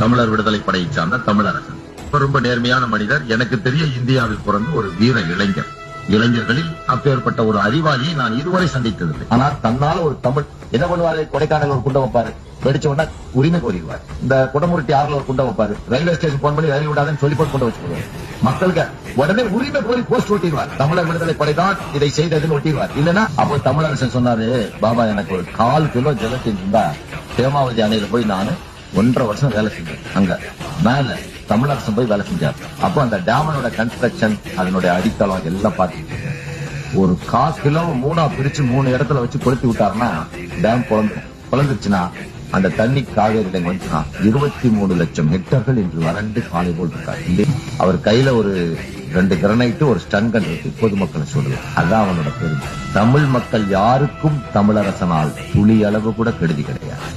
தமிழர் விடுதலை படையை சார்ந்த தமிழரசன். ரொம்ப நேர்மையான மனிதர். எனக்கு தெரிய இந்தியாவில் பிறந்த ஒரு வீர இளைஞர். இளைஞர்களில் அப்பேற்பட்ட ஒரு அறிவாளியை நான் இதுவரை சந்தித்ததில்லை. ஆனால் தன்னால ஒரு தமிழ் என்ன பண்ணுவாரு, கொடைக்கானல் ஒரு குண்டம் வைப்பாரு, வெடிச்ச உடனே உரிமை கோரிடுவார். இந்த குடமுருட்டி ஆறுல ஒரு குண்டம் வைப்பாரு, ரயில்வே ஸ்டேஷன் போன் பண்ணி ரயில் விடாதுன்னு சொல்லி போட்டு கொண்டு வச்சுக்குவாரு. மக்களுக்கு உடனே உரிமை கோரி போஸ்ட் ஒட்டிடுவார். தமிழர் விடுதலை படைதான் இதை செய்ததுன்னு ஒட்டிடுவார். இல்லன்னா அப்போ தமிழரசன் சொன்னாரு, பாபா எனக்கு ஒரு 1/4 கிலோ ஜலத்தின் இருந்தா ஹேமாவதி அணையில போய் நான் 1.5 வருஷம் வேலை செஞ்சேன். அங்க மேல தமிழரசன் போய் வேலை செஞ்சார். அப்போ அந்த டேமனோட கன்ஸ்ட்ரக்ஷன், அதனுடைய அடித்தளம் எல்லாம் பார்த்துட்டு ஒரு 1/4 கிலோ 3ஆ பிரிச்சு 3 இடத்துல வச்சு கொளுத்தி விட்டாருன்னா டேம் குழந்துருச்சுன்னா அந்த தண்ணி காவேரியில வந்துச்சுன்னா 23 லட்சம் ஹெக்டர்கள் இன்று வறண்டு காலை போல் இருக்காரு. அவர் கையில ஒரு 2 கிரனைட்டு ஒரு ஸ்டன்கன் இருக்கு. பொதுமக்களை சொல்லுவார். அதான் அவனோட பெருமை. தமிழ் மக்கள் யாருக்கும் தமிழரசனால் துளி அளவு கூட கெடுதி கிடையாது.